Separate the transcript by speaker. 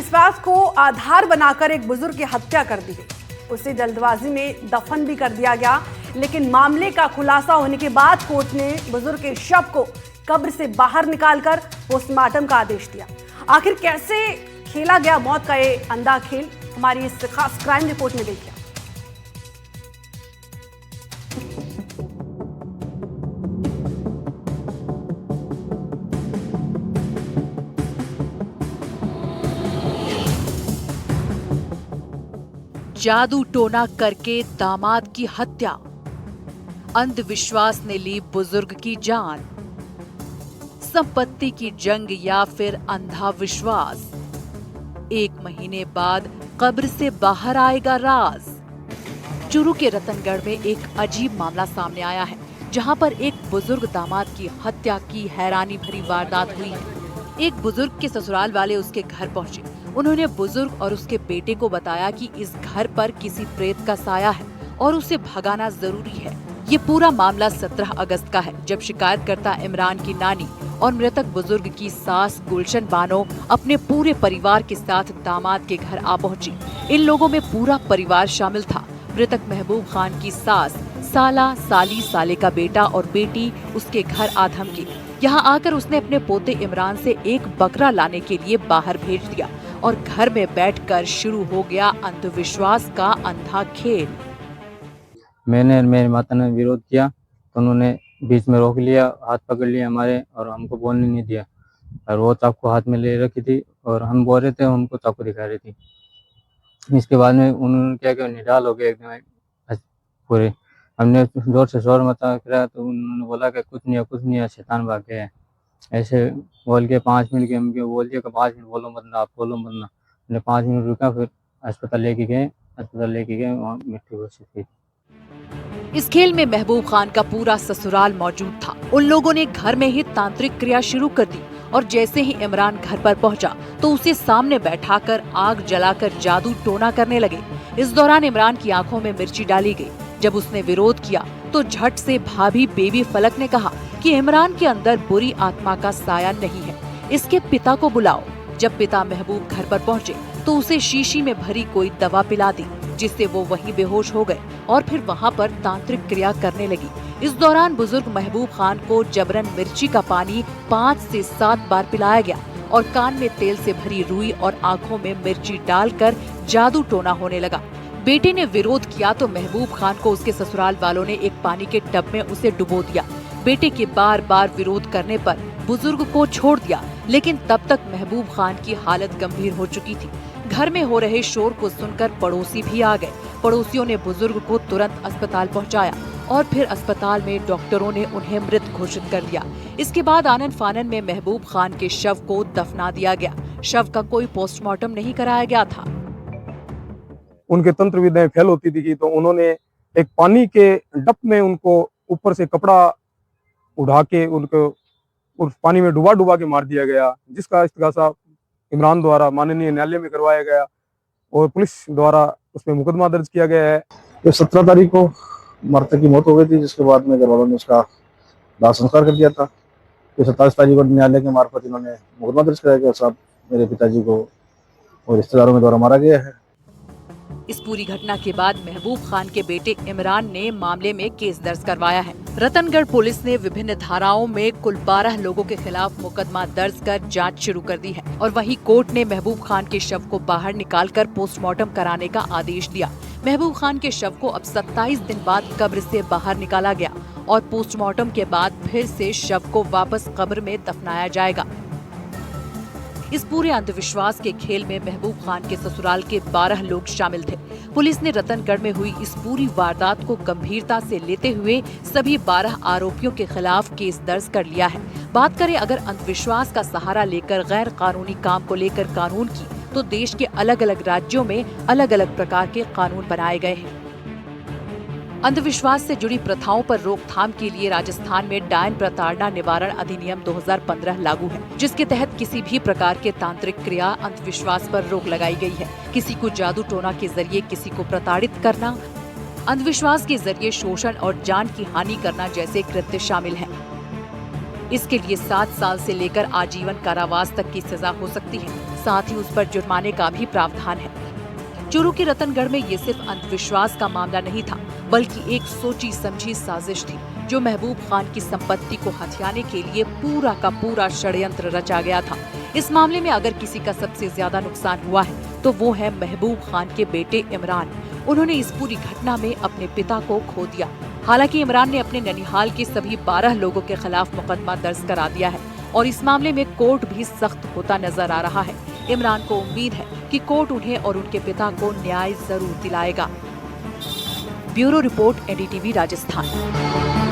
Speaker 1: अंधविश्वास को आधार बनाकर एक बुजुर्ग की हत्या कर दी गई। उसे जल्दबाजी में दफन भी कर दिया गया, लेकिन मामले का खुलासा होने के बाद कोर्ट ने बुजुर्ग के शव को कब्र से बाहर निकालकर पोस्टमार्टम का आदेश दिया। आखिर कैसे खेला गया मौत का ये अंधा खेल, हमारी इस खास क्राइम रिपोर्ट में देखिए।
Speaker 2: जादू टोना करके दामाद की हत्या, अंधविश्वास ने ली बुजुर्ग की जान, संपत्ति की जंग या फिर अंधा विश्वास। 1 महीने बाद कब्र से बाहर आएगा राज। चूरू के रतनगढ़ में एक अजीब मामला सामने आया है, जहां पर एक बुजुर्ग दामाद की हत्या की हैरानी भरी वारदात हुई है। एक बुजुर्ग के ससुराल वाले उसके घर पहुंचे। उन्होंने बुजुर्ग और उसके बेटे को बताया कि इस घर पर किसी प्रेत का साया है और उसे भगाना जरूरी है। ये पूरा मामला 17 अगस्त का है, जब शिकायतकर्ता इमरान की नानी और मृतक बुजुर्ग की सास गुलशन बानो अपने पूरे परिवार के साथ दामाद के घर आ पहुंची। इन लोगों में पूरा परिवार शामिल था। मृतक महबूब खान की सास, साला, साली, साले का बेटा और बेटी उसके घर आ धमकी। यहाँ आकर उसने अपने पोते इमरान से एक बकरा लाने के लिए बाहर भेज दिया और घर में बैठकर शुरू हो गया अंधविश्वास का अंधा खेल।
Speaker 3: मैंने और मेरी माता ने विरोध किया तो उन्होंने बीच में रोक लिया, हाथ पकड़ लिया हमारे और हमको बोलने नहीं दिया। और वो चाकू हाथ में ले रखी थी और हम बोल रहे थे, उनको चाकू दिखा रही थी। इसके बाद में उन्होंने क्या किया, निडाल हो गया एकदम पूरे। हमने जोर से शोर मचा करा तो उन्होंने बोला कि कुछ नहीं है, शैतान भाग गया है। ऐसे बोल के 5 मिनट के हमके बोल दिया कि 5 मिनट बोलो मत ना, आप बोलो मत ना। हमने 5 मिनट रुका, फिर अस्पताल लेके गए वहाँ मिट्टी घोषित थी।
Speaker 2: इस खेल में महबूब खान का पूरा ससुराल मौजूद था। उन लोगों ने घर में ही तांत्रिक क्रिया शुरू कर दी और जैसे ही इमरान घर पर पहुंचा तो उसे सामने बैठाकर आग जलाकर जादू टोना करने लगे। इस दौरान इमरान की आंखों में मिर्ची डाली गई। जब उसने विरोध किया तो झट से भाभी बेबी फलक ने कहा कि इमरान के अंदर बुरी आत्मा का साया नहीं है, इसके पिता को बुलाओ। जब पिता महबूब घर पर पहुंचे तो उसे शीशी में भरी कोई दवा पिला दी, जिससे वो वहीं बेहोश हो गए और फिर वहां पर तांत्रिक क्रिया करने लगी। इस दौरान बुजुर्ग महबूब खान को जबरन मिर्ची का पानी 5 से 7 बार पिलाया गया और कान में तेल से भरी रुई और आंखों में मिर्ची डालकर जादू टोना होने लगा। बेटे ने विरोध किया तो महबूब खान को उसके ससुराल वालों ने एक पानी के टब में उसे डुबो दिया। बेटे के बार बार विरोध करने पर बुजुर्ग को छोड़ दिया, लेकिन तब तक महबूब खान की हालत गंभीर हो चुकी थी। घर में हो रहे शोर को सुनकर पड़ोसी भी आ गए। पड़ोसियों ने बुजुर्ग को तुरंत अस्पताल पहुंचाया और फिर अस्पताल में डॉक्टरों ने उन्हें मृत घोषित कर दिया। इसके बाद आनन फानन में महबूब खान के शव को दफना दिया गया। शव का कोई पोस्टमार्टम नहीं कराया गया था।
Speaker 4: उनके तंत्र विद्याएं फेल होती थी तो उन्होंने एक पानी के डप में उनको ऊपर से कपड़ा उड़ा के उनको उस पानी में डुबा के मार दिया गया, जिसका इस्तिगासा इमरान द्वारा माननीय न्यायालय में करवाया गया और पुलिस द्वारा उसमें मुकदमा दर्ज किया गया है।
Speaker 5: तो 17 तारीख को मृतक की मौत हो गई थी, जिसके बाद में घर वालों ने उसका दाह संस्कार कर दिया था। तो 27 तारीख को न्यायालय के मार्फत इन्होंने मुकदमा दर्ज कराया गया, साहब मेरे पिताजी को और रिश्तेदारों के द्वारा मारा गया है।
Speaker 2: इस पूरी घटना के बाद महबूब खान के बेटे इमरान ने मामले में केस दर्ज करवाया है। रतनगढ़ पुलिस ने विभिन्न धाराओं में कुल 12 लोगों के खिलाफ मुकदमा दर्ज कर जांच शुरू कर दी है और वहीं कोर्ट ने महबूब खान के शव को बाहर निकालकर पोस्टमार्टम कराने का आदेश दिया। महबूब खान के शव को अब 27 दिन बाद कब्र से बाहर निकाला गया और पोस्टमार्टम के बाद फिर से शव को वापस कब्र में दफनाया जाएगा। इस पूरे अंधविश्वास के खेल में महबूब खान के ससुराल के 12 लोग शामिल थे। पुलिस ने रतनगढ़ में हुई इस पूरी वारदात को गंभीरता से लेते हुए सभी 12 आरोपियों के खिलाफ केस दर्ज कर लिया है। बात करें अगर अंधविश्वास का सहारा लेकर गैर कानूनी काम को लेकर कानून की, तो देश के अलग अलग राज्यों में अलग अलग प्रकार के कानून बनाए गए हैं। अंधविश्वास से जुड़ी प्रथाओं पर रोकथाम के लिए राजस्थान में डायन प्रताड़ना निवारण अधिनियम 2015 लागू है, जिसके तहत किसी भी प्रकार के तांत्रिक क्रिया अंधविश्वास पर रोक लगाई गई है। किसी को जादू टोना के जरिए किसी को प्रताड़ित करना, अंधविश्वास के जरिए शोषण और जान की हानि करना जैसे कृत्य शामिल हैं। इसके लिए 7 साल से लेकर आजीवन कारावास तक की सजा हो सकती है। साथ ही उस पर जुर्माने का भी प्रावधान है। चूरू के रतनगढ़ में ये सिर्फ अंधविश्वास का मामला नहीं था, बल्कि एक सोची समझी साजिश थी, जो महबूब खान की संपत्ति को हथियाने के लिए पूरा का पूरा षड्यंत्र रचा गया था। इस मामले में अगर किसी का सबसे ज्यादा नुकसान हुआ है तो वो है महबूब खान के बेटे इमरान। उन्होंने इस पूरी घटना में अपने पिता को खो दिया। हालांकि इमरान ने अपने ननिहाल के सभी 12 लोगों के खिलाफ मुकदमा दर्ज करा दिया है और इस मामले में कोर्ट भी सख्त होता नजर आ रहा है। इमरान को उम्मीद है कि कोर्ट उन्हें और उनके पिता को न्याय जरूर दिलाएगा। Bureau report, NDTV Rajasthan.